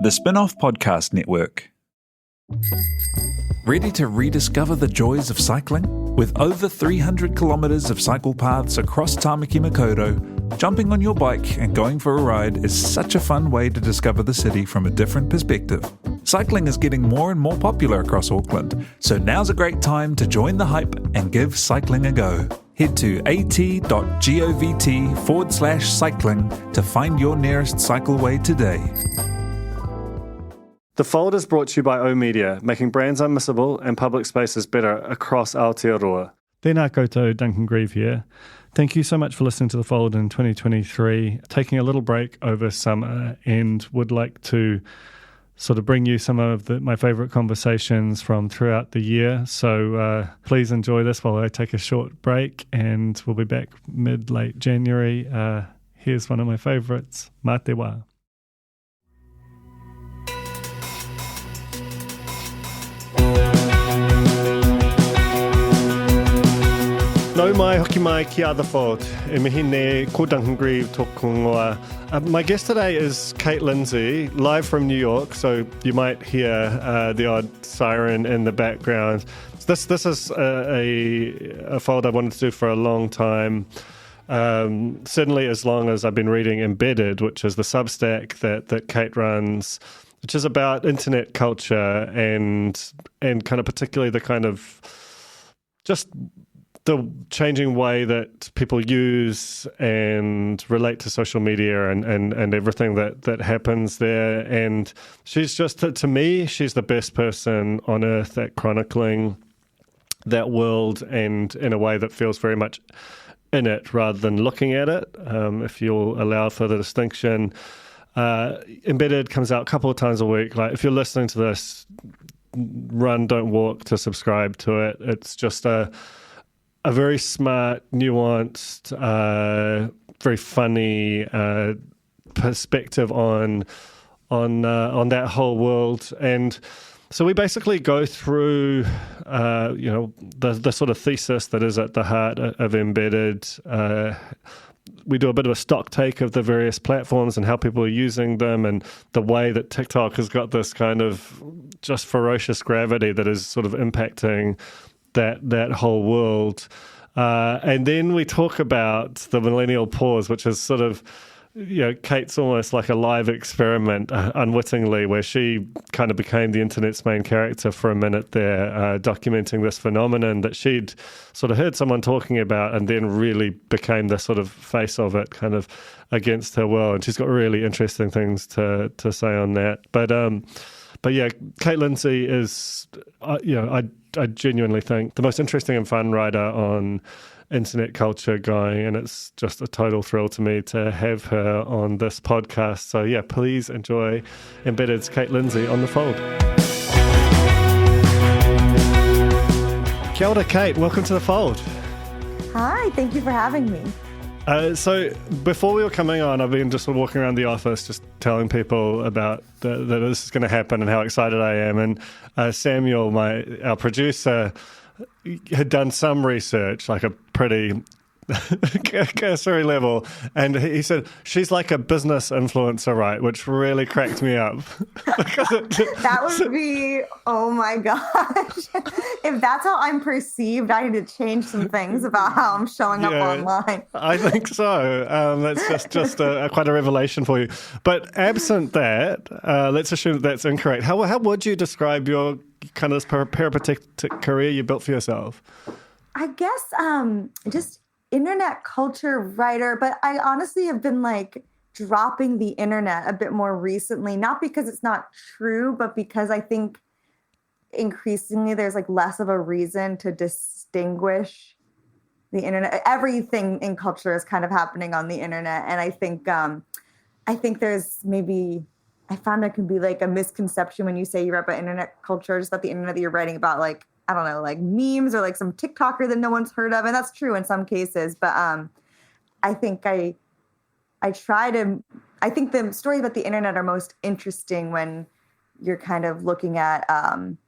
The Spin-off Podcast Network. Ready to rediscover the joys of cycling? With over 300 kilometres of cycle paths across Tāmaki Makaurau, jumping on your bike and going for a ride is such a fun way to discover the city from a different perspective. Cycling is getting more and more popular across Auckland, so now's a great time to join the hype and give cycling a go. Head to at.govt/cycling to find your nearest cycleway today. The Fold is brought to you by O-Media, making brands unmissable and public spaces better across Aotearoa. Tēnā koutou, Duncan Grieve here. Thank you so much for listening to The Fold in 2023. Taking a little break over summer and would like to sort of bring you some of my favourite conversations from throughout the year. So please enjoy this while I take a short break, and we'll be back mid-late January. Here's one of my favourites, Mā te wā. Nau mai hoki mai ki a The Fold. E mihi ne ko Duncan Grieve tōku ingoa. My guest today is Kate Lindsay, live from New York, so you might hear the odd siren in the background. This is a fold I wanted to do for a long time, certainly as long as I've been reading Embedded, which is the Substack that Kate runs, which is about internet culture and kind of particularly the kind of just the changing way that people use and relate to social media and everything that happens there. And she's just, to me, she's the best person on earth at chronicling that world, and in a way that feels very much in it rather than looking at it, if you'll allow for the distinction. Embedded comes out a couple of times a week. Like, if you're listening to this, run, don't walk to subscribe to it. It's just a very smart, nuanced, very funny perspective on that whole world. And so we basically go through, the sort of thesis that is at the heart of Embedded. We do a bit of a stock take of the various platforms and how people are using them, and the way that TikTok has got this kind of just ferocious gravity that is sort of impacting that whole world. And then we talk about the millennial pause, which is sort of, Kate's almost like a live experiment, unwittingly, where she kind of became the internet's main character for a minute there, documenting this phenomenon that she'd sort of heard someone talking about and then really became the sort of face of it, kind of against her will. And she's got really interesting things to say on that. But yeah, Kate Lindsay is, I genuinely think the most interesting and fun writer on internet culture going, and it's just a total thrill to me to have her on this podcast. So yeah, please enjoy Embedded's Kate Lindsay on The Fold. Kia ora, Kate. Welcome to The Fold. Hi, thank you for having me. So before we were coming on, I've been just walking around the office just telling people about that this is going to happen and how excited I am. And Samuel, our producer, had done some research, like a pretty cursory level, and he said, she's like a business influencer, right? Which really cracked me up. That would be, oh my gosh. If that's how I'm perceived, I need to change some things about how I'm showing up online. I think so. That's just quite a revelation for you. But absent that, let's assume that's incorrect. How would you describe your kind of peripatetic career you built for yourself? I guess just internet culture writer, but I honestly have been like dropping the internet a bit more recently, not because it's not true, but because I think increasingly there's like less of a reason to distinguish the internet. Everything in culture is kind of happening on the internet. And I think there's maybe, I found there can be like a misconception when you say you write about internet culture, just about the internet that you're writing about, like, I don't know, like memes or like some TikToker that no one's heard of. And that's true in some cases. But I think I think the stories about the internet are most interesting when you're kind of looking at them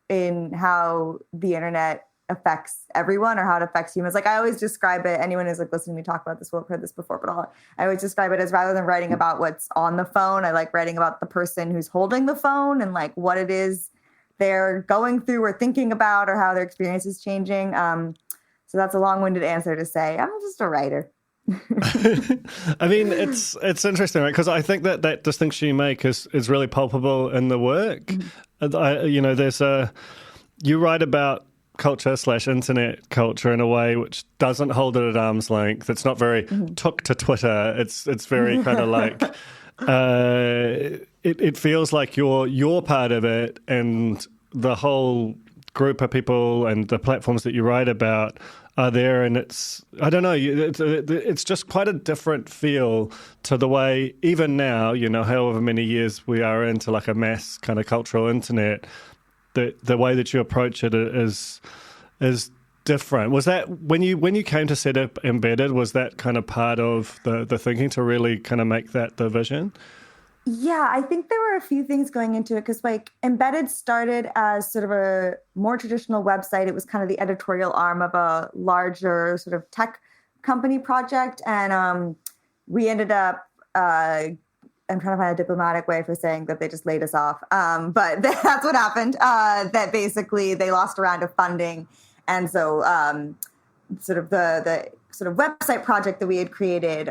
in how the internet affects everyone or how it affects humans. Like I always describe it, anyone who's like listening to me talk about this will have heard this before, but I always describe it as rather than writing about what's on the phone, I like writing about the person who's holding the phone and like what it is they're going through or thinking about or how their experience is changing. So that's a long-winded answer to say I'm just a writer. I mean, it's interesting, right? Because I think that distinction you make is really palpable in the work. Mm-hmm. You write about culture/internet culture in a way which doesn't hold it at arm's length. It's not very took to Twitter. It's very kind of like it feels like you're part of it, and the whole group of people and the platforms that you write about are there, and it's just quite a different feel to the way even now, however many years we are into like a mass kind of cultural internet. The way that you approach it is different. Was that when you came to set up Embedded? Was that kind of part of the thinking to really kind of make that the vision? Yeah, I think there were a few things going into it because like Embedded started as sort of a more traditional website. It was kind of the editorial arm of a larger sort of tech company project, and we ended up. I'm trying to find a diplomatic way for saying that they just laid us off. But that's what happened, that basically they lost a round of funding. And so sort of the sort of website project that we had created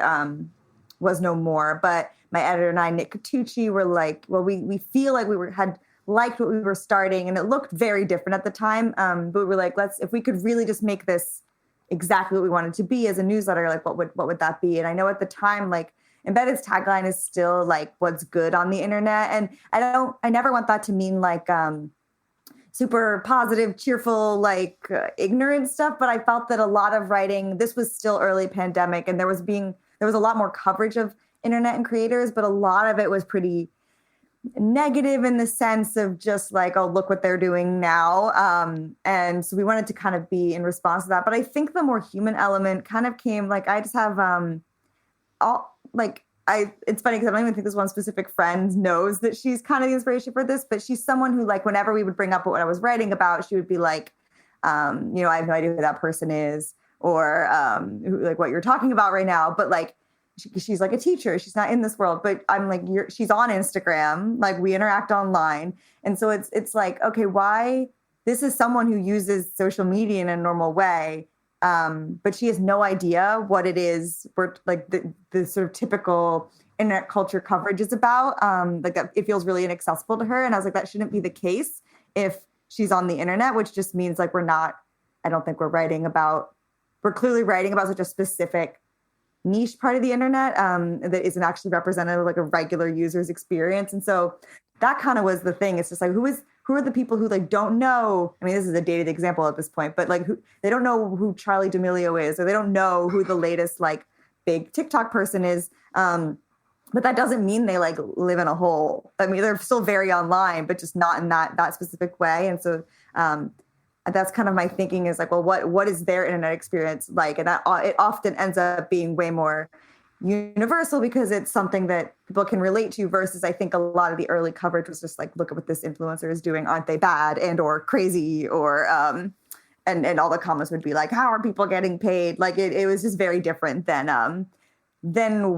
was no more. But my editor and I, Nick Catucci, were like, well, we feel like had liked what we were starting. And it looked very different at the time. But we were like, if we could really just make this exactly what we wanted to be as a newsletter, like what would that be? And I know at the time, like, Embedded's tagline is still like what's good on the internet. And I never want that to mean like super positive, cheerful, like ignorant stuff. But I felt that a lot of writing, this was still early pandemic, and there was a lot more coverage of internet and creators, but a lot of it was pretty negative in the sense of just like, oh, look what they're doing now. And so we wanted to kind of be in response to that. But I think the more human element kind of came, like I just have it's funny because I don't even think this one specific friend knows that she's kind of the inspiration for this, but she's someone who, like, whenever we would bring up what I was writing about, she would be like, I have no idea who that person is, or like what you're talking about right now. But like, she's like a teacher. She's not in this world, but I'm like, she's on Instagram. Like we interact online. And so it's like, okay, why this is someone who uses social media in a normal way. But she has no idea what it is for like the sort of typical internet culture coverage is about. Like it feels really inaccessible to her. And I was like, that shouldn't be the case if she's on the internet, which just means like I don't think we're clearly writing about such a specific niche part of the internet that isn't actually representative of like a regular user's experience. And so that kind of was the thing. It's just like, who are the people who like don't know? I mean, this is a dated example at this point, but like they don't know who Charli D'Amelio is, or they don't know who the latest like big TikTok person is. But that doesn't mean they like live in a hole. I mean, they're still very online, but just not in that specific way. And so that's kind of my thinking is like, well, what is their internet experience like? And that it often ends up being way more universal because it's something that people can relate to versus I think a lot of the early coverage was just like, look at what this influencer is doing. Aren't they bad and or crazy or and all the comments would be like, how are people getting paid? Like it was just very different than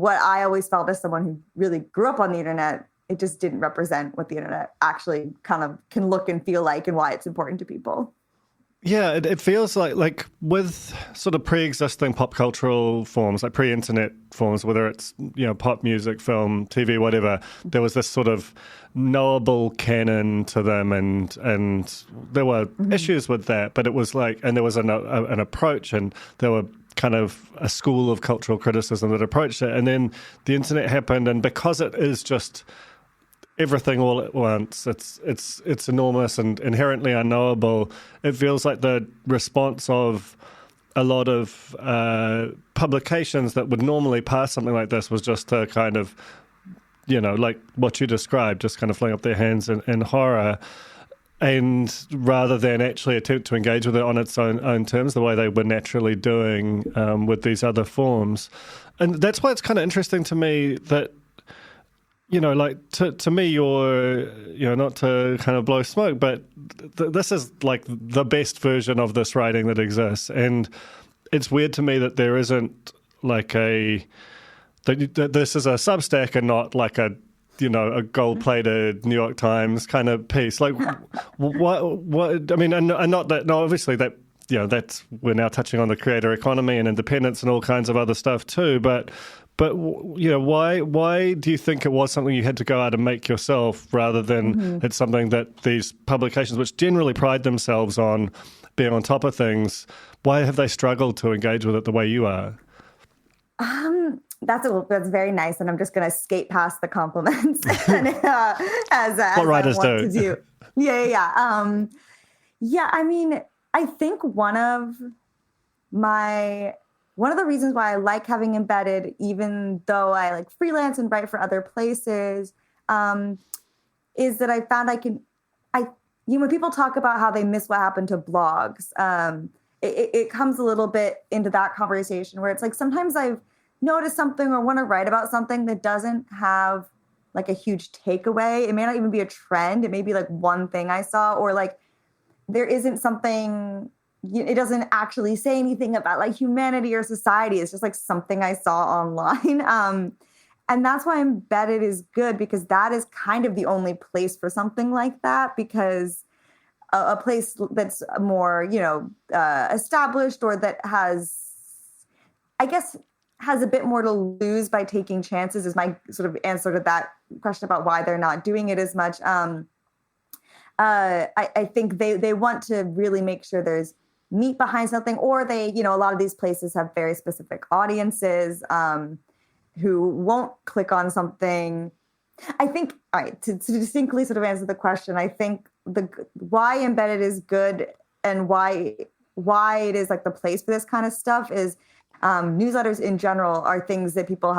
what I always felt as someone who really grew up on the internet. It just didn't represent what the internet actually kind of can look and feel like and why it's important to people. Yeah, it feels like with sort of pre-existing pop cultural forms, like pre-internet forms, whether it's, pop music, film, TV, whatever, there was this sort of knowable canon to them and there were issues with that, but it was like, and there was an approach and there were kind of a school of cultural criticism that approached it. And then the internet happened, and because it is just everything all at once, it's enormous and inherently unknowable. It feels like the response of a lot of publications that would normally pass something like this was just to kind of, like what you described, just kind of fling up their hands in horror, and rather than actually attempt to engage with it on its own terms, the way they were naturally doing with these other forms. And that's why it's kind of interesting to me that like to me, you're, not to kind of blow smoke, but this is like the best version of this writing that exists. And it's weird to me that there isn't like that this is a Substack and not like a gold-plated New York Times kind of piece. Like, what? I mean, and not that. No, obviously that. That's, we're now touching on the creator economy and independence and all kinds of other stuff too. But why do you think it was something you had to go out and make yourself rather than it's something that these publications, which generally pride themselves on being on top of things, why have they struggled to engage with it the way you are? That's very nice, and I'm just going to skate past the compliments as what writers I want to do. Yeah. I mean, I think one of the reasons why I like having embedded, even though I like freelance and write for other places, is that I found when people talk about how they miss what happened to blogs, it comes a little bit into that conversation where it's like sometimes I've noticed something or want to write about something that doesn't have like a huge takeaway. It may not even be a trend. It may be like one thing I saw, or like there isn't something, it doesn't actually say anything about like humanity or society. It's just like something I saw online. And that's why embedded is good, because that is kind of the only place for something like that, because a place that's more, established, or that has a bit more to lose by taking chances, is my sort of answer to that question about why they're not doing it as much. I think they want to really make sure there's meat behind something, or they, a lot of these places have very specific audiences who won't click on something. I think, all right, to distinctly sort of answer the question, I think why embedded is good and why it is like the place for this kind of stuff is newsletters in general are things that people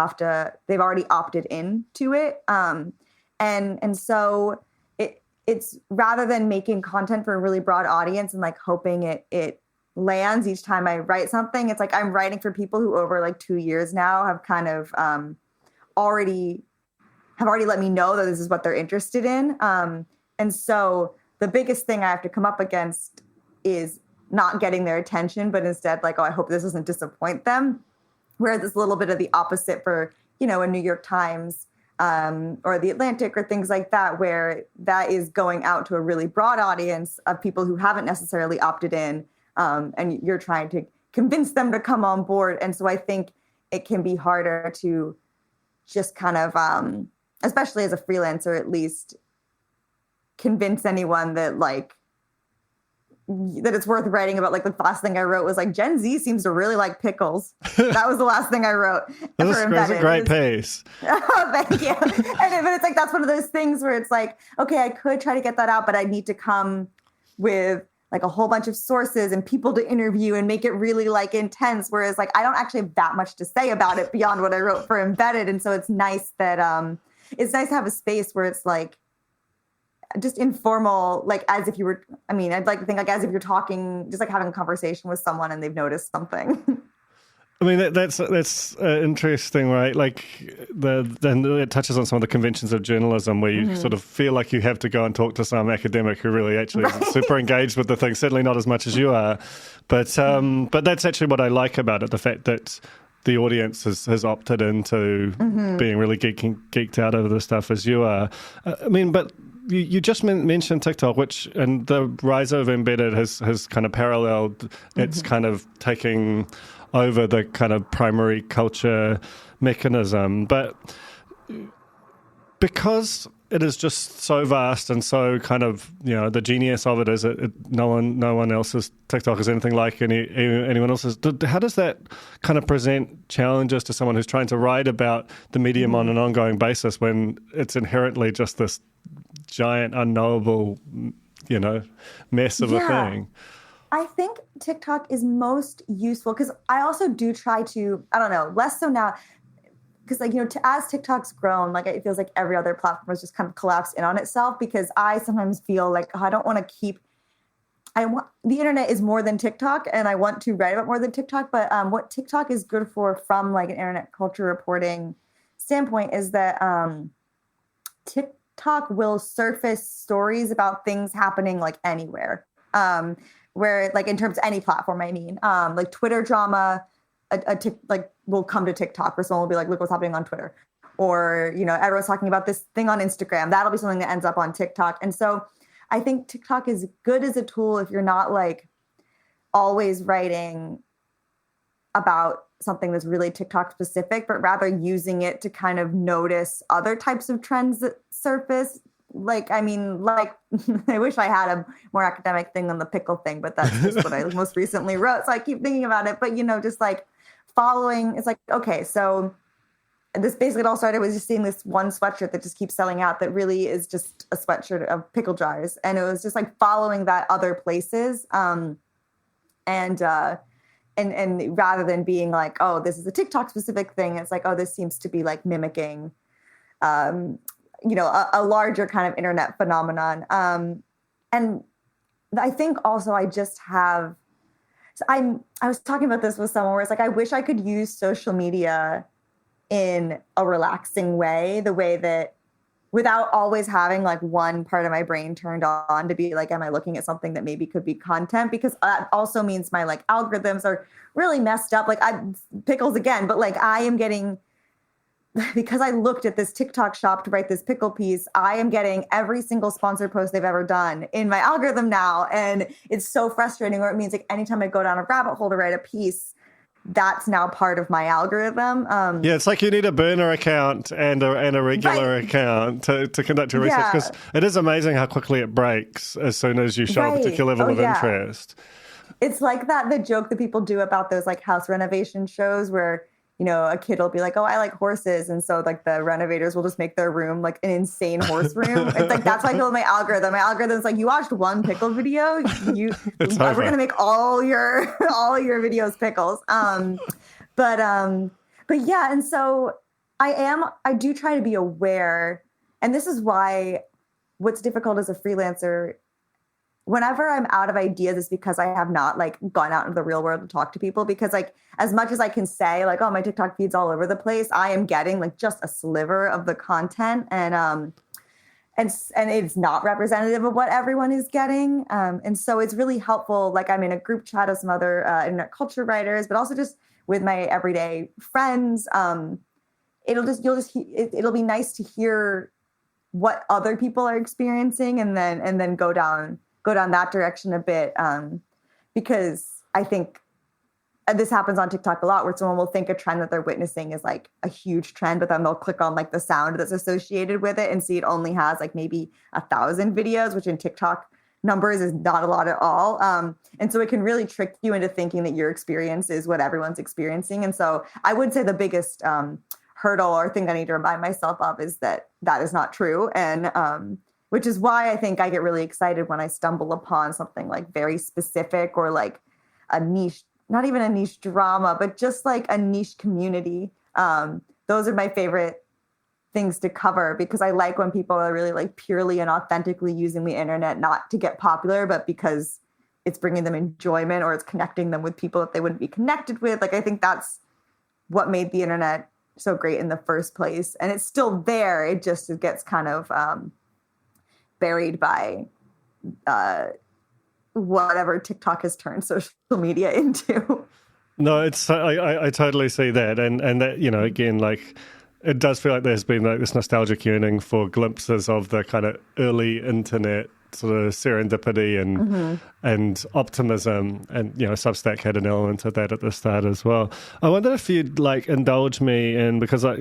they've already opted into it. And so it's rather than making content for a really broad audience and like hoping it lands each time I write something, it's like I'm writing for people who over like 2 years now have kind of already let me know that this is what they're interested in. And so the biggest thing I have to come up against is not getting their attention, but instead like, oh, I hope this doesn't disappoint them. Whereas it's a little bit of the opposite for, a New York Times or the Atlantic or things like that, where that is going out to a really broad audience of people who haven't necessarily opted in, and you're trying to convince them to come on board. And so I think it can be harder to just kind of, especially as a freelancer at least, convince anyone that like, that it's worth writing about. Like the last thing I wrote was like, Gen Z seems to really like pickles. That was the last thing I wrote. That's a great pace. Oh, thank you. But it's like, that's one of those things where it's like, okay, I could try to get that out, but I need to come with like a whole bunch of sources and people to interview and make it really like intense. Whereas like, I don't actually have that much to say about it beyond what I wrote for embedded. And so it's nice that, it's nice to have a space where it's like, just informal, like as if you were, I'd like to think like as if you're talking, just like having a conversation with someone and they've noticed something. I mean, that's interesting, right? Like then it touches on some of the conventions of journalism where you sort of feel like you have to go and talk to some academic who really actually isn't super engaged with the thing, certainly not as much as you are. But that's actually what I like about it, the fact that the audience has opted into being really geeked out over the stuff as you are. But you just mentioned TikTok, and the rise of embedded has kind of paralleled. It's kind of taking over the kind of primary culture mechanism. But because it is just so vast and so kind of, the genius of it is no one else's TikTok is anything like anyone else's. How does that kind of present challenges to someone who's trying to write about the medium on an ongoing basis when it's inherently just this giant, unknowable, mess of a thing? I think TikTok is most useful because I also do try to, I don't know, less so now, because as TikTok's grown, like it feels like every other platform has just kind of collapsed in on itself, because I sometimes feel like I don't want to the internet is more than TikTok, and I want to write about more than TikTok. But what TikTok is good for from like an internet culture reporting standpoint is that TikTok will surface stories about things happening like anywhere. Where like in terms of any platform, I mean, like Twitter drama, like will come to TikTok, or someone will be like, look what's happening on Twitter. Or, you know, everyone's talking about this thing on Instagram. That'll be something that ends up on TikTok. And so I think TikTok is good as a tool if you're not like always writing about something that's really TikTok specific, but rather using it to kind of notice other types of trends that surface. Like, I mean, like, I wish I had a more academic thing than the pickle thing, but that's just what I most recently wrote. So I keep thinking about it. But, you know, just like following, it's like, okay, so this basically it all started with just seeing this one sweatshirt that just keeps selling out that really is just a sweatshirt of pickle jars. And it was just like following that other places. And rather than being like, oh, this is a TikTok specific thing, it's like, oh, this seems to be like mimicking, you know, a larger kind of internet phenomenon. And I think also I was talking about this with someone where it's like, I wish I could use social media in a relaxing way, the way that without always having like one part of my brain turned on to be like, am I looking at something that maybe could be content? Because that also means my like algorithms are really messed up. Like pickles again, but like I am getting, because I looked at this TikTok shop to write this pickle piece, I am getting every single sponsored post they've ever done in my algorithm now. And it's so frustrating, or it means like anytime I go down a rabbit hole to write a piece, that's now part of my algorithm. Yeah, it's like you need a burner account and a regular account to conduct your research, because it is amazing how quickly it breaks as soon as you show a particular level of interest. It's like the joke that people do about those like house renovation shows where, you know, a kid will be like, oh, I like horses. And so like the renovators will just make their room like an insane horse room. It's like, that's why I build my algorithm. My algorithm's like, you watched one pickle video, we're going to make all your videos pickles. But yeah. And so I do try to be aware. And this is why what's difficult as a freelancer, whenever I'm out of ideas, is because I have not like gone out into the real world to talk to people. Because like as much as I can say like, oh, my TikTok feed's all over the place, I am getting like just a sliver of the content, and it's not representative of what everyone is getting. And so it's really helpful. Like I'm in a group chat of some other internet culture writers, but also just with my everyday friends. It'll be nice to hear what other people are experiencing, and then go down that direction a bit, because I think this happens on TikTok a lot, where someone will think a trend that they're witnessing is like a huge trend, but then they'll click on like the sound that's associated with it and see it only has like maybe 1,000 videos, which in TikTok numbers is not a lot at all. And so it can really trick you into thinking that your experience is what everyone's experiencing. And so I would say the biggest hurdle or thing I need to remind myself of is that is not true. And which is why I think I get really excited when I stumble upon something like very specific, or like a niche, not even a niche drama, but just like a niche community. Those are my favorite things to cover, because I like when people are really like purely and authentically using the internet, not to get popular, but because it's bringing them enjoyment, or it's connecting them with people that they wouldn't be connected with. Like, I think that's what made the internet so great in the first place. And it's still there. It gets kind of buried by whatever TikTok has turned social media into. No, I totally see that, and that, you know, again, like it does feel like there's been like this nostalgic yearning for glimpses of the kind of early internet sort of serendipity and optimism, and you know, Substack had an element of that at the start as well. I wonder if you'd like indulge me in, because I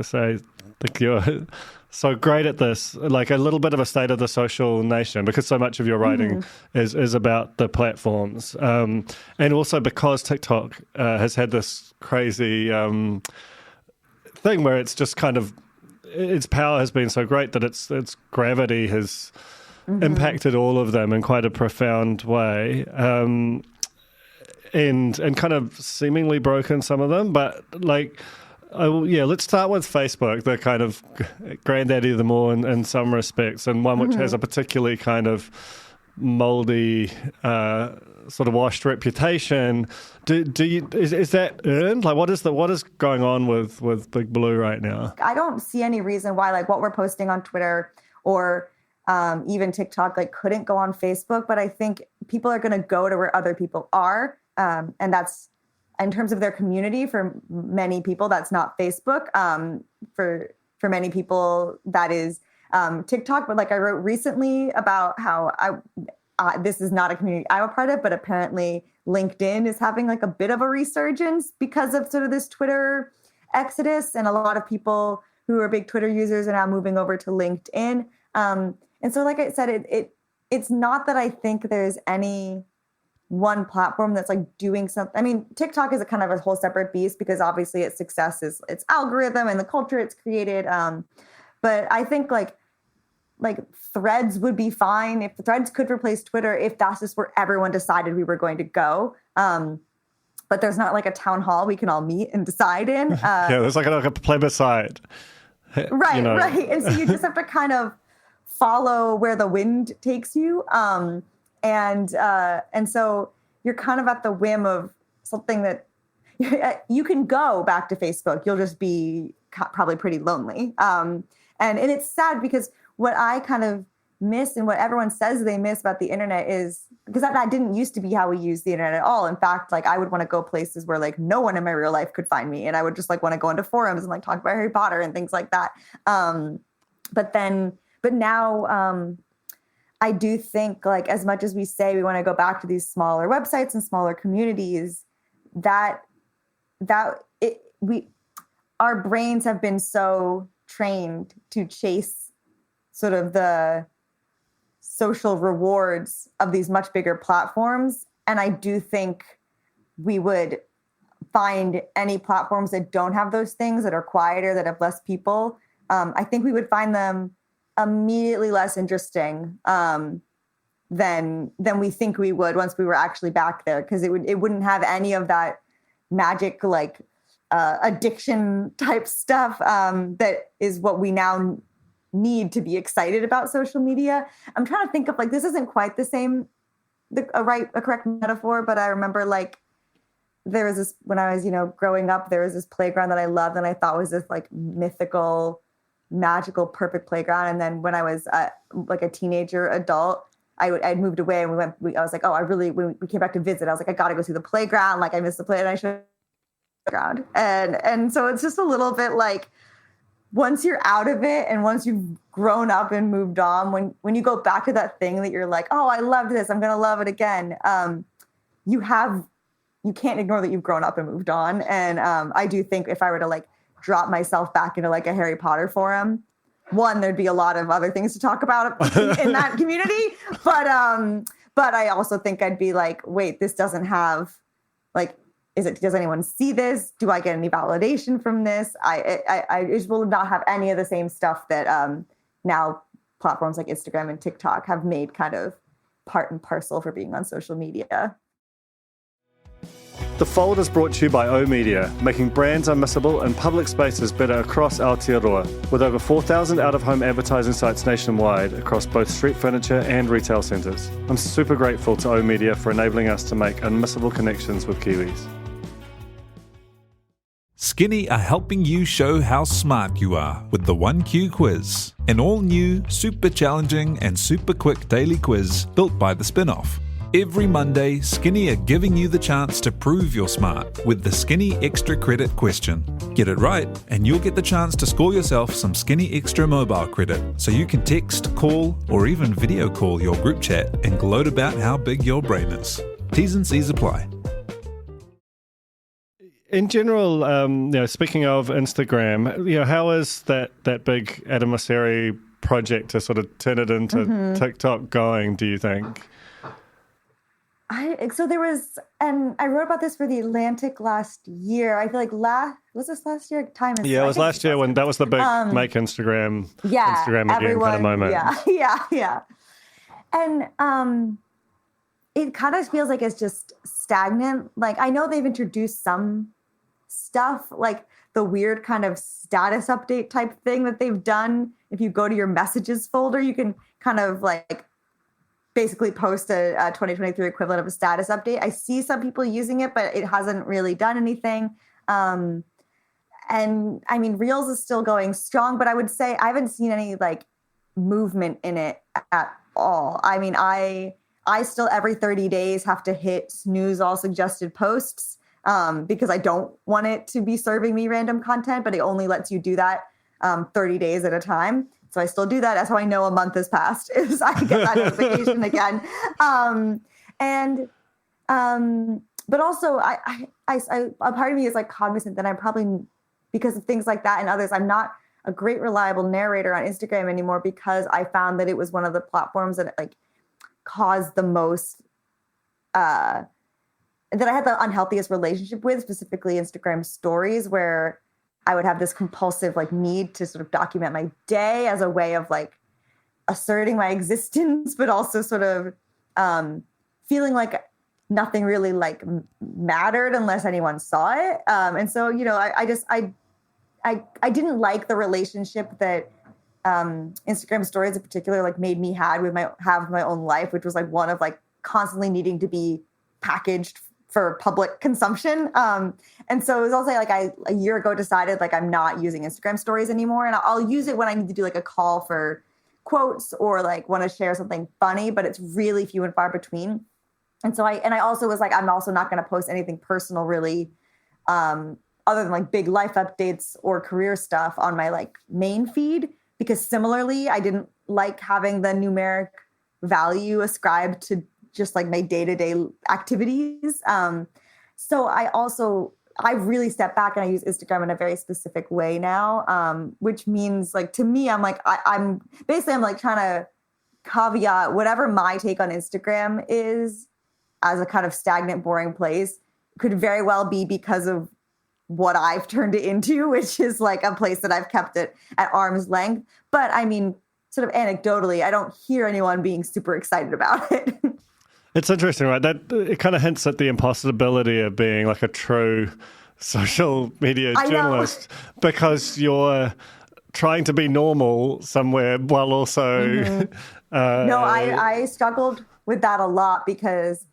say, think you're so great at this, like a little bit of a state of the social nation, because so much of your writing is about the platforms, and also because TikTok has had this crazy thing where it's just kind of, its power has been so great that its gravity has impacted all of them in quite a profound way, and kind of seemingly broken some of them. But like, let's start with Facebook, the kind of granddaddy of them all in some respects, and one which has a particularly kind of moldy, sort of washed reputation. Is that earned? Like, what is going on with Big Blue right now? I don't see any reason why like what we're posting on Twitter or even TikTok like couldn't go on Facebook. But I think people are going to go to where other people are, and that's in terms of their community. For many people, that's not Facebook. For many people, that is TikTok. But like I wrote recently about how this is not a community I'm a part of, but apparently LinkedIn is having like a bit of a resurgence because of sort of this Twitter exodus. And a lot of people who are big Twitter users are now moving over to LinkedIn. And so, like I said, it's not that I think there's any one platform that's like doing something. I mean, TikTok is a kind of a whole separate beast because obviously its success is its algorithm and the culture it's created. But I think like Threads would be fine if Threads could replace Twitter if that's just where everyone decided we were going to go. But there's not like a town hall we can all meet and decide in. Yeah, there's like a plebiscite. Right, right. And so you just have to kind of follow where the wind takes you. And so you're kind of at the whim of something that you can go back to Facebook. You'll just be probably pretty lonely. And it's sad because what I kind of miss and what everyone says they miss about the internet is because that didn't used to be how we used the internet at all. In fact, like I would want to go places where like no one in my real life could find me. And I would just like want to go into forums and like talk about Harry Potter and things like that. But now I do think like as much as we say we want to go back to these smaller websites and smaller communities, our brains have been so trained to chase sort of the social rewards of these much bigger platforms. And I do think we would find any platforms that don't have those things, that are quieter, that have less people. I think we would find them immediately less interesting than we think we would once we were actually back there, because it wouldn't have any of that magic like addiction type stuff that is what we now need to be excited about social media. I'm trying to think of like, this isn't quite the same, a correct metaphor, but I remember like there was this, when I was, growing up, there was this playground that I loved and I thought was this like mythical, magical, perfect playground. And then when I was like a teenager adult, I'd moved away and I was like, when we came back to visit, I was like, I got to go see the playground. Like I missed the play and I should ground. And so it's just a little bit like, once you're out of it and once you've grown up and moved on, when you go back to that thing that you're like, oh, I loved this, I'm going to love it again. You can't ignore that you've grown up and moved on. And I do think if I were to like drop myself back into like a Harry Potter forum, one, there'd be a lot of other things to talk about in that community. But I also think I'd be like, wait, this doesn't have like, does anyone see this? Do I get any validation from this? I just will not have any of the same stuff that now platforms like Instagram and TikTok have made kind of part and parcel for being on social media. The Fold is brought to you by O Media, making brands unmissable and public spaces better across Aotearoa, with over 4,000 out-of-home advertising sites nationwide across both street furniture and retail centres. I'm super grateful to O Media for enabling us to make unmissable connections with Kiwis. Skinny are helping you show how smart you are with the 1Q quiz, an all-new, super challenging and super quick daily quiz built by the Spinoff. Every Monday, Skinny are giving you the chance to prove you're smart with the Skinny Extra Credit question. Get it right, and you'll get the chance to score yourself some Skinny Extra mobile credit so you can text, call, or even video call your group chat and gloat about how big your brain is. T's and C's apply. In general, speaking of Instagram, how is that big Adam Mosseri project to sort of turn it into TikTok going, do you think? So there was, and I wrote about this for The Atlantic last year. I feel like was this last year? It was last year when that was the big make Instagram again kind of moment. Yeah. And it kind of feels like it's just stagnant. Like I know they've introduced some stuff, like the weird kind of status update type thing that they've done. If you go to your messages folder, you can kind of like basically post a 2023 equivalent of a status update. I see some people using it, but it hasn't really done anything. And I mean, Reels is still going strong, but I would say I haven't seen any like movement in it at all. I mean, I still every 30 days have to hit snooze all suggested posts because I don't want it to be serving me random content, but it only lets you do that 30 days at a time. So I still do that. That's how I know a month has passed, is I get that notification again. But also a part of me is like cognizant that I'm probably, because of things like that and others, I'm not a great reliable narrator on Instagram anymore, because I found that it was one of the platforms that like caused the most, that I had the unhealthiest relationship with, specifically Instagram stories, where I would have this compulsive like need to sort of document my day as a way of like asserting my existence, but also sort of feeling like nothing really like mattered unless anyone saw it. And so, you know, I didn't like the relationship that Instagram stories in particular like made me have with my own life, which was like one of like constantly needing to be packaged for public consumption. And so it was also like a year ago decided like I'm not using Instagram stories anymore. And I'll use it when I need to do like a call for quotes or like want to share something funny, but it's really few and far between. And so I also was like, I'm also not going to post anything personal really, other than like big life updates or career stuff on my like main feed, because similarly, I didn't like having the numeric value ascribed to just like my day-to-day activities. So I really step back and I use Instagram in a very specific way now, which means like, to me, I'm like, I'm like trying to caveat whatever my take on Instagram is as a kind of stagnant, boring place could very well be because of what I've turned it into, which is like a place that I've kept it at arm's length. But I mean, sort of anecdotally, I don't hear anyone being super excited about it. It's interesting, right? That it kind of hints at the impossibility of being like a true social media journalist, because you're trying to be normal somewhere while also... No, I struggled with that a lot, because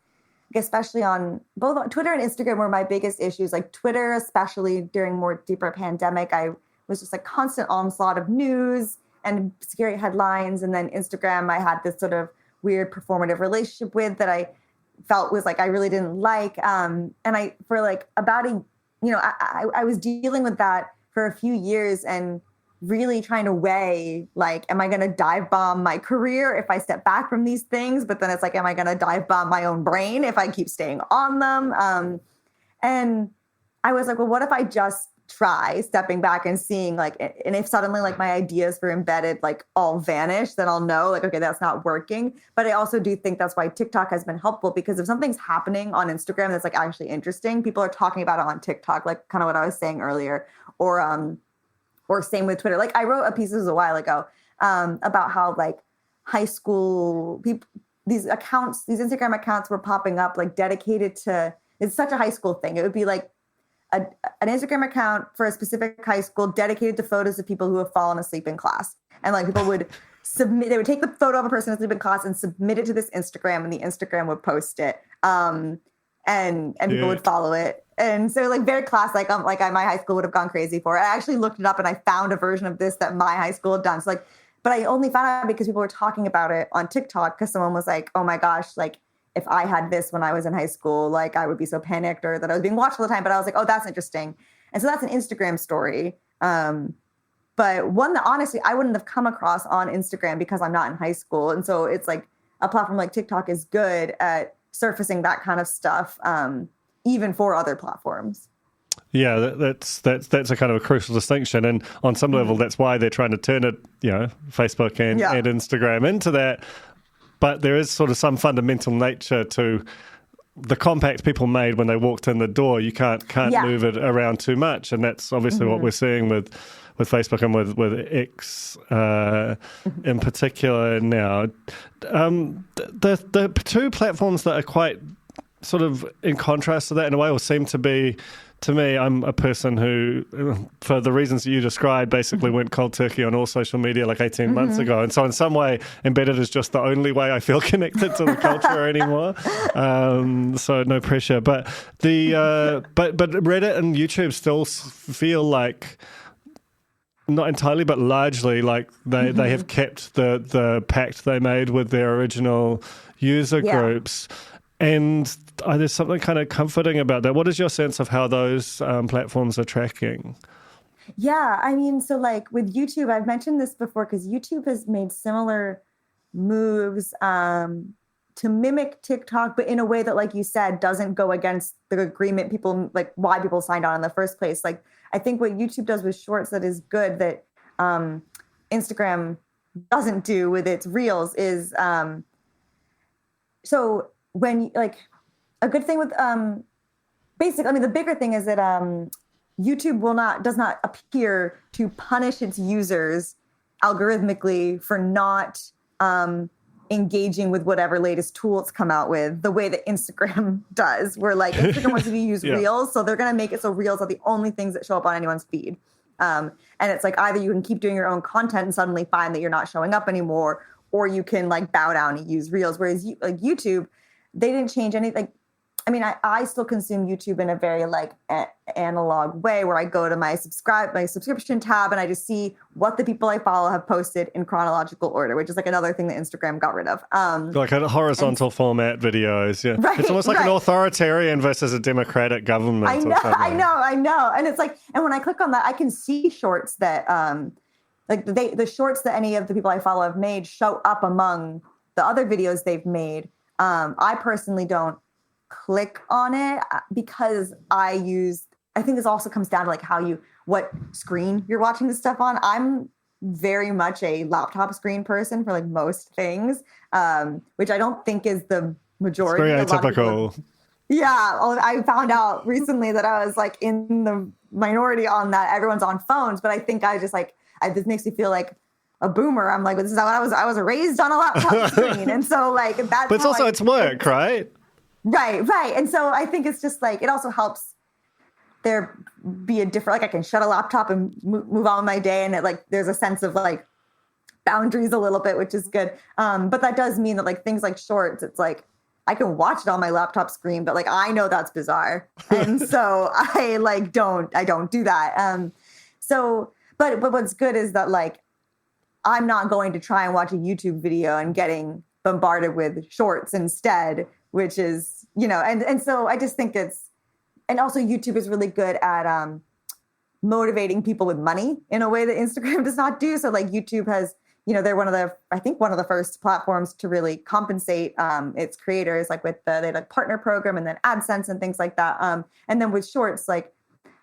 especially on both Twitter and Instagram were my biggest issues. Like Twitter, especially during more deeper pandemic, I was just like constant onslaught of news and scary headlines. And then Instagram, I had this sort of weird performative relationship with that I felt was like I really didn't like. And I, for like about I was dealing with that for a few years and really trying to weigh, like, am I going to dive bomb my career if I step back from these things? But then it's like, am I going to dive bomb my own brain if I keep staying on them? And I was like, well, what if I just try stepping back and seeing like, and if suddenly like my ideas for embedded like all vanish, then I'll know like, okay, that's not working. But I also do think that's why TikTok has been helpful, because if something's happening on Instagram that's like actually interesting, people are talking about it on TikTok, like kind of what I was saying earlier, or same with Twitter. Like I wrote a piece a while ago about how like high school people, these Instagram accounts were popping up like dedicated to, it's such a high school thing. It would be like an Instagram account for a specific high school dedicated to photos of people who have fallen asleep in class. And like people would they would take the photo of a person asleep in class and submit it to this Instagram, and the Instagram would post it. And people would follow it. And so like very classic, my high school would have gone crazy for it. I actually looked it up and I found a version of this that my high school had done. So like, but I only found out because people were talking about it on TikTok, because someone was like, oh my gosh, like if I had this when I was in high school, like I would be so panicked, or that I was being watched all the time. But I was like, oh, that's interesting. And so that's an Instagram story. But one that honestly I wouldn't have come across on Instagram because I'm not in high school. And so it's like a platform like TikTok is good at surfacing that kind of stuff, even for other platforms. Yeah, that's a kind of a crucial distinction, and on some level, that's why they're trying to turn it, Facebook and Instagram into that. But there is sort of some fundamental nature to the compact people made when they walked in the door. You can't move it around too much, and that's obviously what we're seeing with Facebook and with X in particular now. The two platforms that are quite sort of in contrast to that in a way, or seem to be to me, I'm a person who, for the reasons you described, basically went cold turkey on all social media like 18 months ago. And so in some way, embedded is just the only way I feel connected to the culture anymore. So no pressure. But but Reddit and YouTube still feel like, not entirely, but largely, like they have kept the pact they made with their original user groups. And there's something kind of comforting about that. What is your sense of how those platforms are tracking? Yeah, I mean, so like with YouTube, I've mentioned this before because YouTube has made similar moves to mimic TikTok, but in a way that, like you said, doesn't go against the agreement people, like why people signed on in the first place. Like, I think what YouTube does with Shorts that is good that Instagram doesn't do with its Reels is so when, like, a good thing with basically, I mean, the bigger thing is that YouTube does not appear to punish its users algorithmically for not engaging with whatever latest tool it's come out with, the way that Instagram does, where like Instagram wants you to use Reels, so they're going to make it so Reels are the only things that show up on anyone's feed. And it's like either you can keep doing your own content and suddenly find that you're not showing up anymore, or you can like bow down and use Reels. Whereas like YouTube, they didn't change anything. Like, I mean, I still consume YouTube in a very like analog way where I go to my subscription tab and I just see what the people I follow have posted in chronological order, which is like another thing that Instagram got rid of. Like a horizontal format videos. Yeah. Right, it's almost like an authoritarian versus a democratic government. I know. And it's like, and when I click on that, I can see shorts that, like the shorts that any of the people I follow have made show up among the other videos they've made. I personally don't click on it because I think this also comes down to like what screen you're watching this stuff on. I'm very much a laptop screen person for like most things, which I don't think is the majority. It's very atypical. Yeah. I found out recently that I was like in the minority on that. Everyone's on phones, but I think this makes me feel like a boomer. I'm like, this is how I was raised on a laptop screen. And so like that's, but it's also, it's work, right? Right. And so I think it's just like, it also helps there be a different, like I can shut a laptop and move on with my day. And it like, there's a sense of like boundaries a little bit, which is good. But that does mean that like things like Shorts, it's like, I can watch it on my laptop screen, but like, I know that's bizarre. And so I don't do that. But what's good is that like, I'm not going to try and watch a YouTube video and getting bombarded with Shorts instead, which is, and so I just think and also YouTube is really good at motivating people with money in a way that Instagram does not do. So like YouTube has, they're one of the first platforms to really compensate its creators, like with they had a partner program and then AdSense and things like that. And then with Shorts, like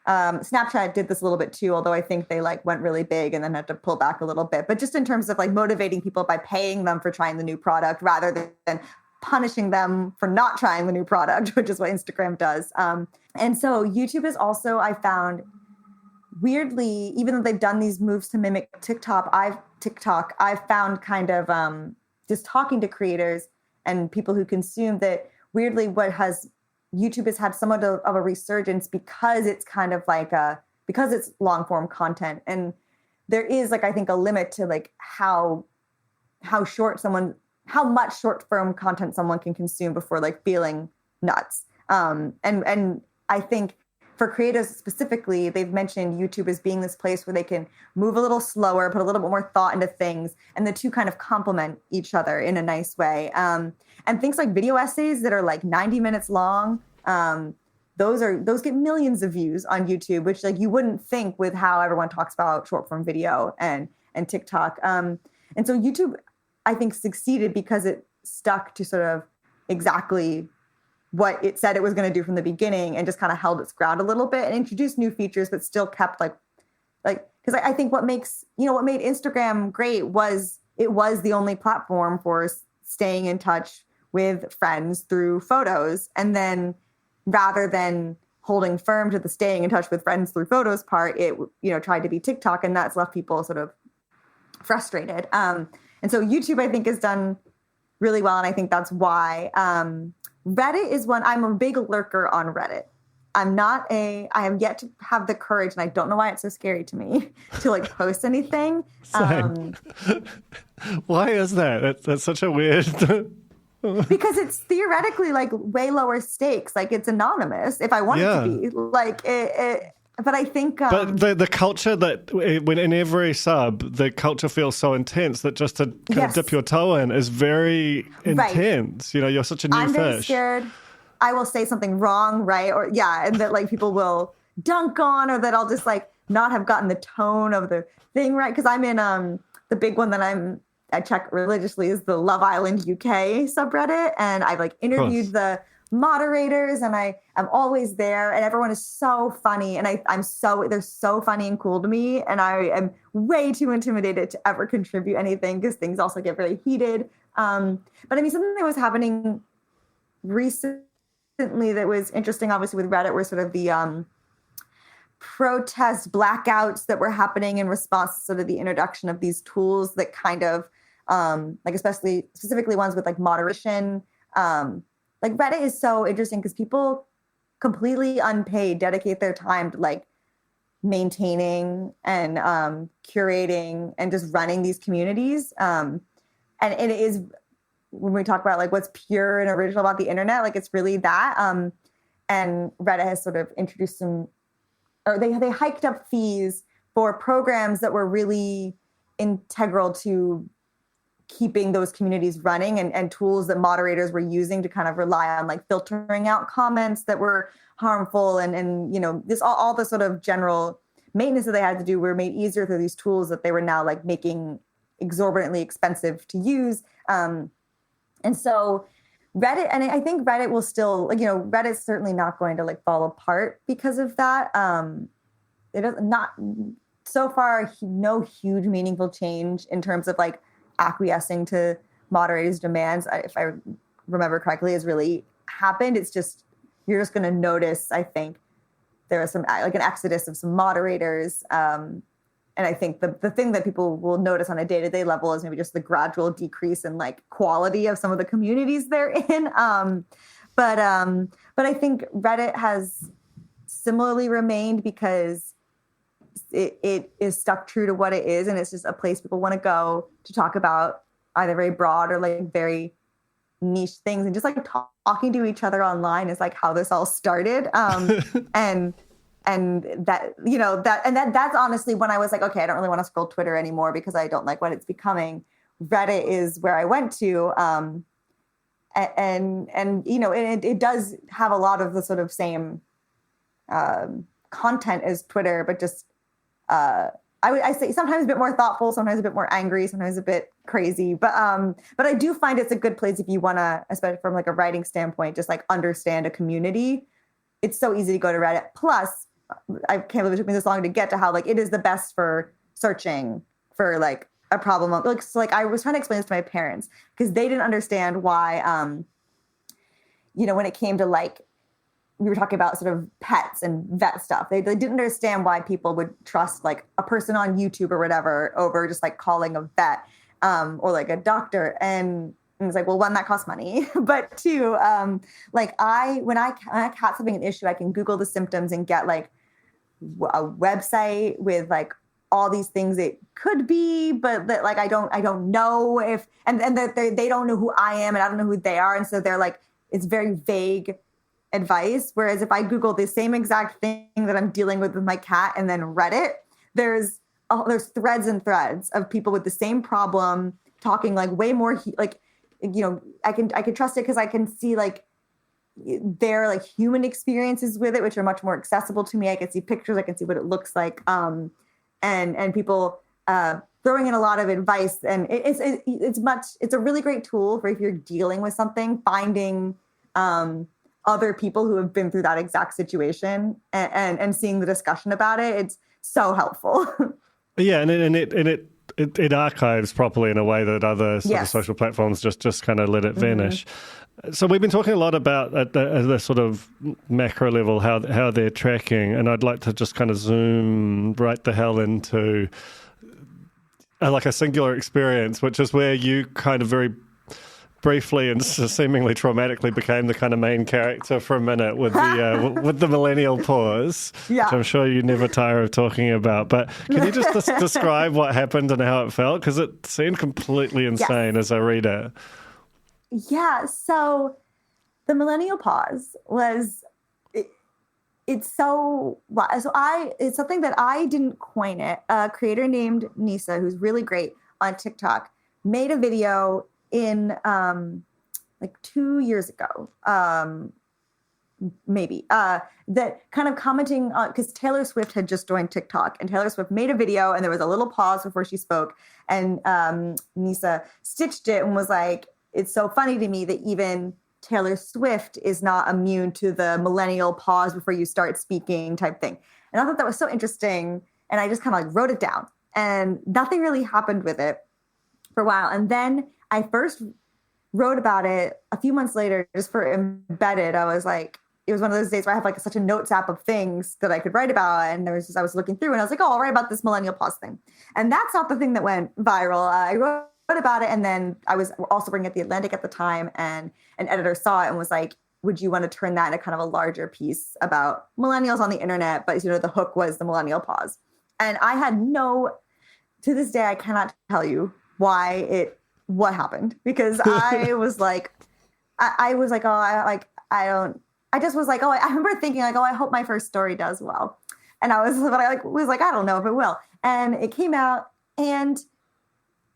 Snapchat did this a little bit too, although I think they like went really big and then had to pull back a little bit. But just in terms of like motivating people by paying them for trying the new product rather than punishing them for not trying the new product, which is what Instagram does. And so YouTube is also, I found weirdly, even though they've done these moves to mimic TikTok, I've found kind of just talking to creators and people who consume that weirdly YouTube has had somewhat of a resurgence because it's kind of like because it's long form content. And there is like, I think a limit to like how much short form content someone can consume before like feeling nuts. And I think for creators specifically, they've mentioned YouTube as being this place where they can move a little slower, put a little bit more thought into things, and the two kind of complement each other in a nice way. And things like video essays that are like 90 minutes long, those get millions of views on YouTube, which like you wouldn't think with how everyone talks about short form video and TikTok. And so YouTube, I think, succeeded because it stuck to sort of exactly what it said it was going to do from the beginning and just kind of held its ground a little bit and introduced new features, but still kept like, because I think what made Instagram great was it was the only platform for staying in touch with friends through photos. And then rather than holding firm to the staying in touch with friends through photos part, it, tried to be TikTok, and that's left people sort of frustrated. And so YouTube, I think, has done really well. And I think that's why Reddit is one. I'm a big lurker on Reddit. I have yet to have the courage, and I don't know why it's so scary to me to like post anything. Same. Why is that? That's such a weird. Because it's theoretically like way lower stakes. Like it's anonymous if I want it to be. Like it but I think. But the culture that when in every sub, the culture feels so intense that just to kind of dip your toe in is very intense. You know, you're such a new I'm fish. very scared. I will say something wrong, right? Or and that like people will dunk on, or that I'll just like not have gotten the tone of the thing right. Because I'm in the big one that I check religiously is the Love Island UK subreddit, and I've like interviewed the moderators, and I'm always there, and everyone is so funny, and they're so funny and cool to me, and I am way too intimidated to ever contribute anything because things also get very heated. But I mean, something that was happening recently that was interesting, obviously with Reddit, were sort of the protest blackouts that were happening in response to sort of the introduction of these tools that kind of like specifically ones with like moderation. Like Reddit is so interesting because people completely unpaid dedicate their time to like maintaining and curating and just running these communities. And it is, when we talk about like what's pure and original about the internet, like it's really that. And Reddit has sort of introduced they hiked up fees for programs that were really integral to keeping those communities running, and tools that moderators were using to kind of rely on like filtering out comments that were harmful, and you know, this all the sort of general maintenance that they had to do were made easier through these tools that they were now like making exorbitantly expensive to use. And so Reddit, and I think Reddit will still, like, you know, Reddit's certainly not going to like fall apart because of that. It does not so far, no huge meaningful change in terms of like acquiescing to moderators' demands, if I remember correctly, has really happened. It's just, you're just going to notice, I think, there was some like an exodus of some moderators. And I think the thing that people will notice on a day-to-day level is maybe just the gradual decrease in like quality of some of the communities they're in. But I think Reddit has similarly remained because it is stuck true to what it is, and it's just a place people want to go to talk about either very broad or like very niche things, and just like talking to each other online is like how this all started. And that, you know, that's honestly when I was like, okay, I don't really want to scroll Twitter anymore because I don't like what it's becoming. Reddit is where I went to. And you know, it does have a lot of the sort of same content as Twitter, but just I say sometimes a bit more thoughtful, sometimes a bit more angry, sometimes a bit crazy. But I do find it's a good place if you want to, especially from like a writing standpoint, just like understand a community. It's so easy to go to Reddit. Plus, I can't believe it took me this long to get to how like it is the best for searching for like a problem. Like, so, like I was trying to explain this to my parents because they didn't understand why, you know, when it came to like, we were talking about sort of pets and vet stuff. They didn't understand why people would trust like a person on YouTube or whatever over just like calling a vet or like a doctor. And it's like, well, one, that costs money, but two, like when I have something an issue, I can Google the symptoms and get like a website with like all these things it could be, but that like I don't know if and that they don't know who I am and I don't know who they are, and so they're like, it's very vague advice. Whereas if I Google the same exact thing that I'm dealing with my cat and then Reddit, there's threads and threads of people with the same problem talking like way more like, you know, I can trust it because I can see like their like human experiences with it, which are much more accessible to me. I can see pictures, I can see what it looks like, and people throwing in a lot of advice. And it's a really great tool for if you're dealing with something, finding other people who have been through that exact situation and seeing the discussion about it. It's so helpful. Yeah, and it archives properly in a way that other sort of social platforms just kind of let it vanish. So we've been talking a lot about at the sort of macro level how they're tracking, and I'd like to just kind of zoom right the hell into like a singular experience, which is where you kind of very briefly and seemingly traumatically became the kind of main character for a minute with the with the millennial pause, yeah. which I'm sure you never tire of talking about. But can you just describe what happened and how it felt? Because it seemed completely insane as a reader. Yeah, so the millennial pause was, it's something that I didn't coin it. A creator named Nisa, who's really great on TikTok, made a video in like 2 years ago, maybe, that kind of commenting on, because Taylor Swift had just joined TikTok, and Taylor Swift made a video and there was a little pause before she spoke, and Nisa stitched it and was like, it's so funny to me that even Taylor Swift is not immune to the millennial pause before you start speaking type thing. And I thought that was so interesting. And I just kind of like wrote it down, and nothing really happened with it for a while. And then I first wrote about it a few months later, just for Embedded. I was like, it was one of those days where I have like such a notes app of things that I could write about. And I was looking through and I was like, oh, I'll write about this millennial pause thing. And that's not the thing that went viral. I wrote about it, and then I was also working at The Atlantic at the time, and an editor saw it and was like, would you want to turn that into kind of a larger piece about millennials on the internet? But the hook was the millennial pause. And I had to this day, I cannot tell you what happened, because I was like, I just was like, I remember thinking like, I hope my first story does well. And I was like, I don't know if it will. And it came out, and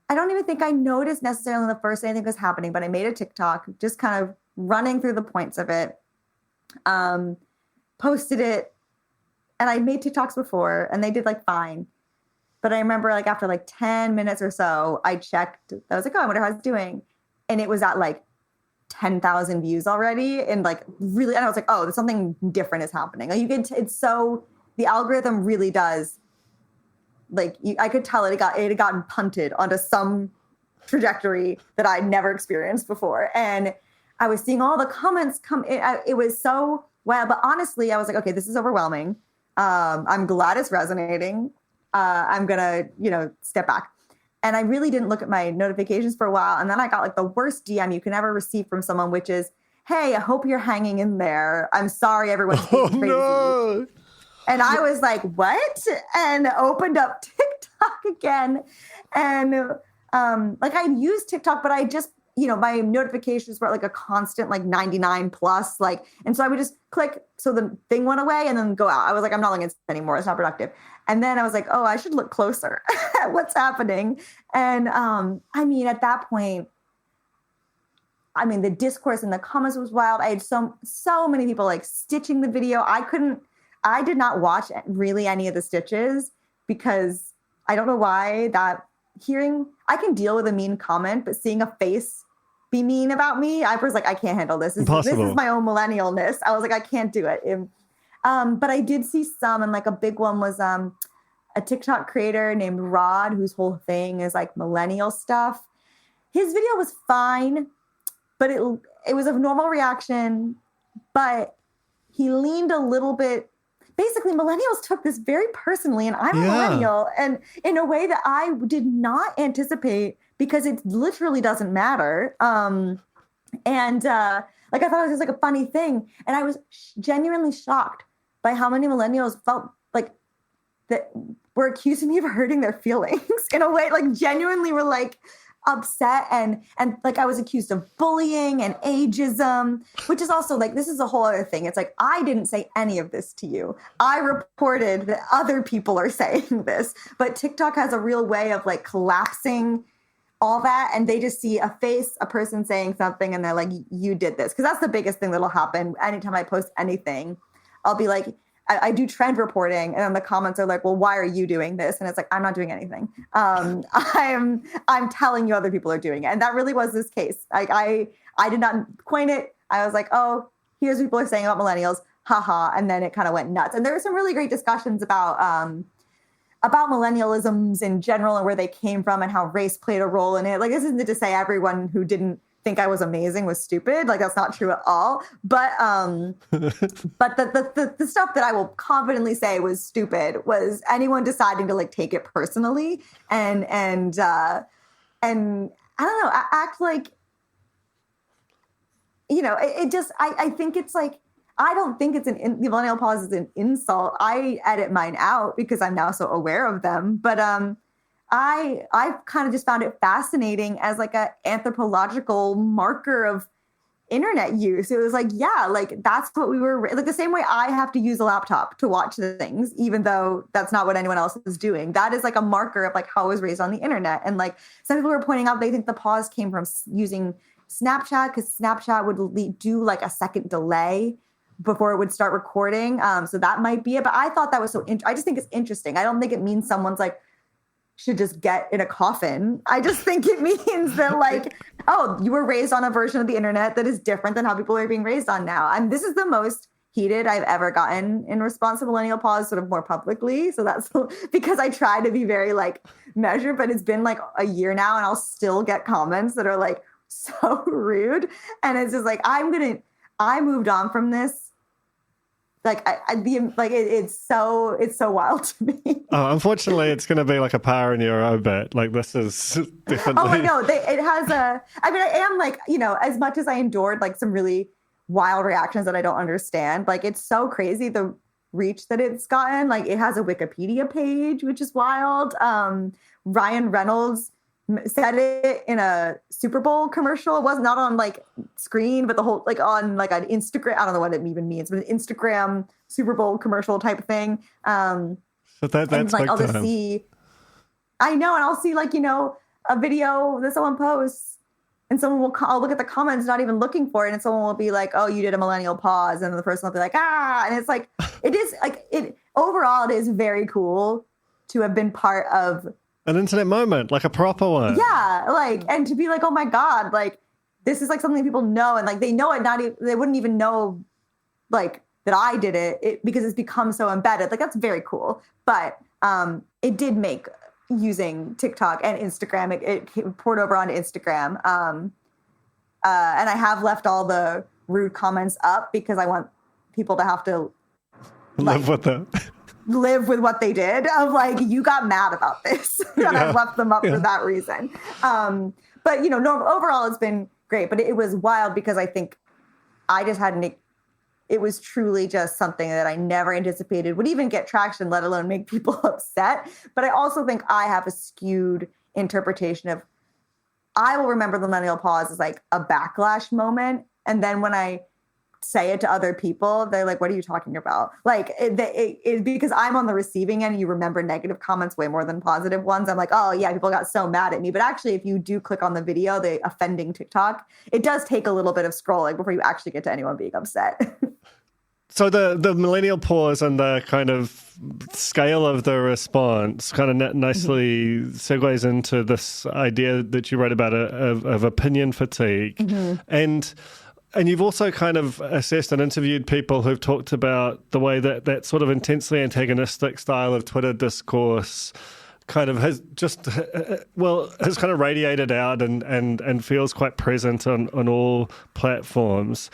I don't even think I noticed necessarily the first day anything was happening, but I made a TikTok just kind of running through the points of it, posted it, and I made TikToks before and they did like fine. But I remember like after like 10 minutes or so, I checked, I was like, I wonder how it's doing. And it was at like 10,000 views already. And like really, and I was like, there's something different is happening. Like the algorithm really does, like I could tell it had gotten punted onto some trajectory that I'd never experienced before. And I was seeing all the comments come in. It was so well, but honestly, I was like, okay, this is overwhelming. I'm glad it's resonating. I'm gonna, step back. And I really didn't look at my notifications for a while. And then I got like the worst DM you can ever receive from someone, which is, hey, I hope you're hanging in there. I'm sorry everyone's being crazy. No. And I was like, what? And opened up TikTok again. And like I used TikTok, but I just, my notifications were like a constant like 99 plus. And so I would just click. So the thing went away and then go out. I was like, I'm not looking at this anymore. It's not productive. And then I was like, I should look closer at what's happening. And at that point, the discourse in the comments was wild. I had so many people like stitching the video. I did not watch really any of the stitches because I don't know why I can deal with a mean comment, but seeing a face be mean about me, I was like, I can't handle this. This is my own millennialness. I was like, I can't do it. But I did see some, and like a big one was a TikTok creator named Rod, whose whole thing is like millennial stuff. His video was fine, but it was a normal reaction, but he leaned a little bit. Basically, millennials took this very personally, and I'm a millennial, and in a way that I did not anticipate, because it literally doesn't matter. I thought it was just like a funny thing, and I was genuinely shocked by how many millennials felt like that were accusing me of hurting their feelings in a way, like genuinely were like upset, and like I was accused of bullying and ageism, which is also like, this is a whole other thing. It's like, I didn't say any of this to you. I reported that other people are saying this, but TikTok has a real way of like collapsing all that, and they just see a face, a person saying something, and they're like, you did this. Because that's the biggest thing that'll happen anytime I post anything. I'll be like, I do trend reporting, and then the comments are like, well, why are you doing this? And it's like, I'm not doing anything. I'm telling you other people are doing it. And that really was this case. Like I did not coin it. I was like, here's what people are saying about millennials. Haha. And then it kind of went nuts. And there were some really great discussions about millennialisms in general and where they came from and how race played a role in it. Like, this isn't to say everyone who didn't think I was amazing was stupid. Like, that's not true at all. But the stuff that I will confidently say was stupid was anyone deciding to like take it personally and I don't know, act like it just, I think it's like, I don't think it's the millennial pause is an insult. I edit mine out because I'm now so aware of them. But I kind of just found it fascinating as like a anthropological marker of internet use. It was like, yeah, like that's what we were like, the same way I have to use a laptop to watch the things, even though that's not what anyone else is doing. That is like a marker of like how I was raised on the internet. And like some people were pointing out, they think the pause came from using Snapchat, because Snapchat would do like a second delay before it would start recording. So that might be it. But I thought that was I just think it's interesting. I don't think it means someone's like, should just get in a coffin. I just think it means that like, oh, you were raised on a version of the internet that is different than how people are being raised on now. And this is the most heated I've ever gotten in response to millennial pause, sort of more publicly. So that's because I try to be very like measured, but it's been like a year now and I'll still get comments that are like so rude. And it's just like, I moved on from this. Like it's so wild to me. Oh, unfortunately, it's going to be like a power in your obit. Like this is definitely. Oh, I know. It has I mean, I am like, as much as I endured like some really wild reactions that I don't understand. Like it's so crazy the reach that it's gotten. Like it has a Wikipedia page, which is wild. Ryan Reynolds said it in a Super Bowl commercial. It was not on like screen, but the whole like on like an Instagram. I don't know what it even means, but an Instagram Super Bowl commercial type thing. So that's like I'll time. just see. I know, and I'll see like a video that someone posts, and someone will. I'll look at the comments, not even looking for it, and someone will be like, "Oh, you did a millennial pause," and the person will be like, "Ah," and it's like it is like it. Overall, it is very cool to have been part of an internet moment, like a proper one. Yeah, like, and to be like, oh my God, like, this is like something people know, and like they know it, they wouldn't even know like that I did it because it's become so embedded. Like that's very cool. But it did make using TikTok and Instagram, it poured over onto Instagram. And I have left all the rude comments up because I want people to have to live with them. Live with what they did of like, you got mad about this and I've left them up for that reason. But overall it's been great, but it was wild because I think I just it was truly just something that I never anticipated would even get traction, let alone make people upset. But I also think I have a skewed interpretation of, I will remember the millennial pause as like a backlash moment. And then when I say it to other people, they're like, what are you talking about? Like it because I'm on the receiving end and you remember negative comments way more than positive ones. I'm like, oh yeah, people got so mad at me. But actually, if you do click on the video, the offending TikTok, it does take a little bit of scrolling before you actually get to anyone being upset. So the millennial pause and the kind of scale of the response kind of nicely segues into this idea that you wrote about of opinion fatigue. And you've also kind of assessed and interviewed people who've talked about the way that sort of intensely antagonistic style of Twitter discourse kind of has kind of radiated out and feels quite present on all platforms.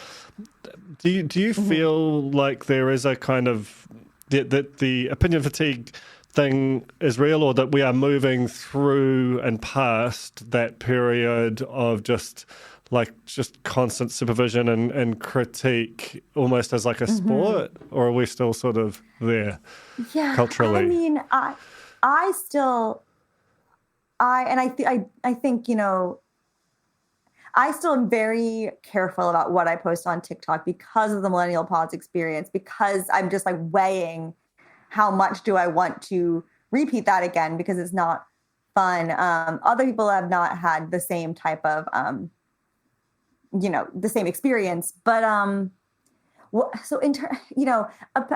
Do you feel like there is a kind of that the opinion fatigue thing is real, or that we are moving through and past that period of just constant supervision and critique almost as like a sport, or are we still sort of there culturally? I mean, I think, I still am very careful about what I post on TikTok because of the millennial pause experience, because I'm just like weighing how much do I want to repeat that again, because it's not fun. Other people have not had the same type of, the same experience. But I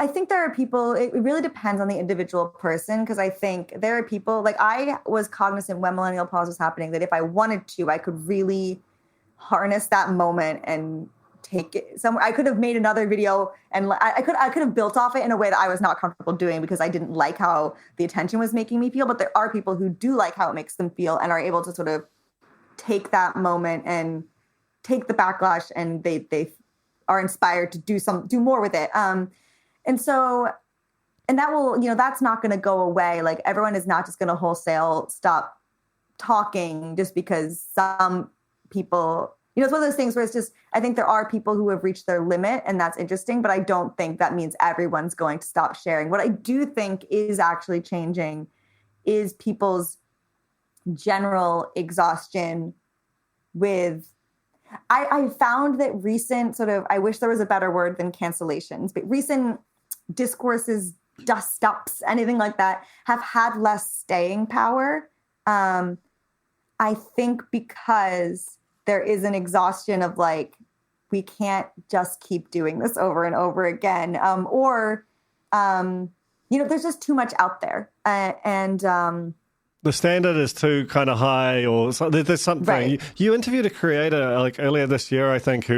think there are people, it really depends on the individual person, because I think there are people, like I was cognizant when millennial pause was happening that if I wanted to, I could really harness that moment and take it somewhere. I could have made another video and I could have built off it in a way that I was not comfortable doing because I didn't like how the attention was making me feel. But there are people who do like how it makes them feel and are able to sort of take that moment and take the backlash, and they are inspired to do more with it. And that will, that's not going to go away. Like everyone is not just going to wholesale stop talking just because some people it's one of those things where it's just, I think there are people who have reached their limit and that's interesting, but I don't think that means everyone's going to stop sharing. What I do think is actually changing is people's general exhaustion with, I found that recent sort of, I wish there was a better word than cancellations, but recent discourses, dust ups, anything like that, have had less staying power. I think because there is an exhaustion of like, we can't just keep doing this over and over again. There's just too much out there. The standard is too kind of high, or there's something. Right. You interviewed a creator like earlier this year, I think,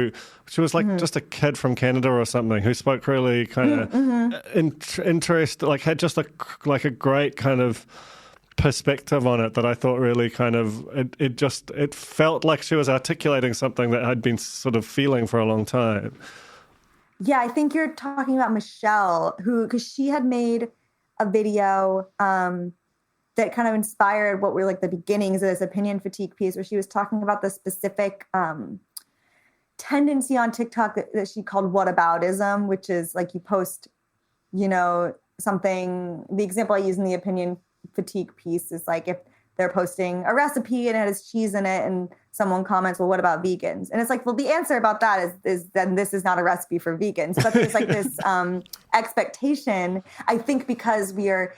she was like just a kid from Canada or something, who spoke really kind of interest, like had just a great kind of perspective on it that I thought really kind of, it felt like she was articulating something that I'd been sort of feeling for a long time. Yeah, I think you're talking about Michelle, because she had made a video that kind of inspired what were like the beginnings of this opinion fatigue piece, where she was talking about the specific tendency on TikTok that she called whataboutism, which is like you post, something. The example I use in the opinion fatigue piece is like if they're posting a recipe and it has cheese in it and someone comments, well, what about vegans? And it's like, well, the answer about that is then this is not a recipe for vegans. But there's like this expectation, I think, because we are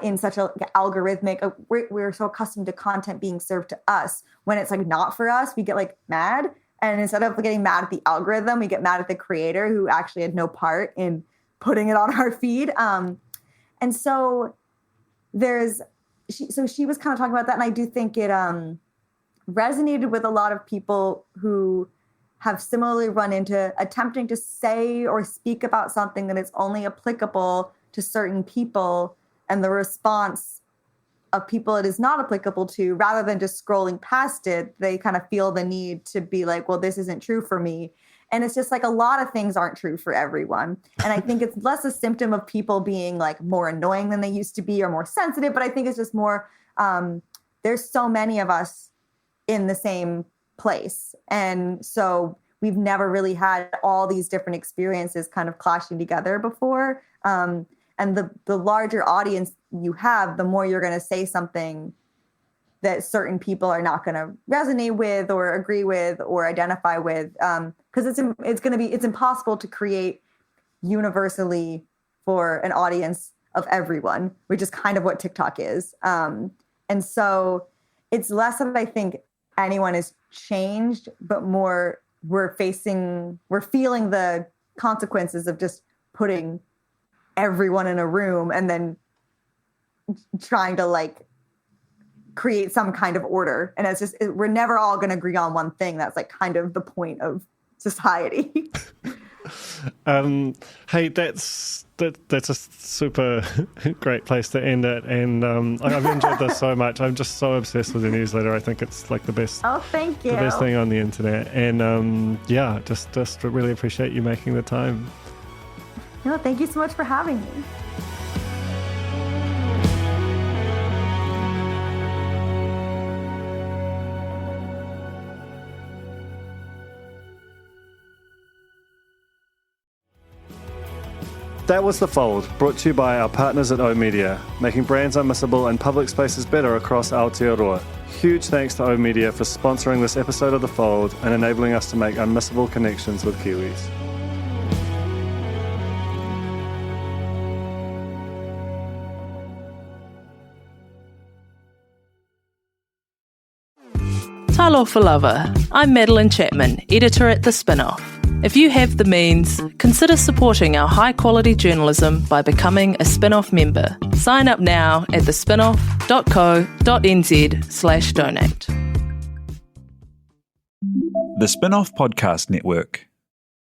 in such a algorithmic, we're so accustomed to content being served to us. When it's like not for us, we get like mad. And instead of getting mad at the algorithm, we get mad at the creator who actually had no part in putting it on our feed. And so she was kind of talking about that. And I do think it resonated with a lot of people who have similarly run into attempting to say or speak about something that is only applicable to certain people, and the response of people it is not applicable to, rather than just scrolling past it, they kind of feel the need to be like, well, this isn't true for me. And it's just like a lot of things aren't true for everyone. And I think it's less a symptom of people being like more annoying than they used to be or more sensitive, but I think it's just more, there's so many of us in the same place. And so we've never really had all these different experiences kind of clashing together before. And the larger audience you have, the more you're going to say something that certain people are not going to resonate with or agree with or identify with, because it's impossible to create universally for an audience of everyone, which is kind of what TikTok is. And so it's less that I think anyone has changed, but more we're feeling the consequences of just putting everyone in a room and then trying to like create some kind of order. And it's just, we're never all going to agree on one thing. That's like kind of the point of society. Hey, that's a super great place to end it. And I've enjoyed this so much. I'm just so obsessed with the newsletter. I think it's like the best. Oh, thank you. The best thing on the internet. And just really appreciate you making the time. No, thank you so much for having me. That was The Fold, brought to you by our partners at O Media, making brands unmissable and public spaces better across Aotearoa. Huge thanks to O Media for sponsoring this episode of The Fold and enabling us to make unmissable connections with Kiwis. Talofa lover, I'm Madeline Chapman, editor at The Spin-Off. If you have the means, consider supporting our high-quality journalism by becoming a Spin-Off member. Sign up now at thespinoff.co.nz/donate. The Spin-Off Podcast Network.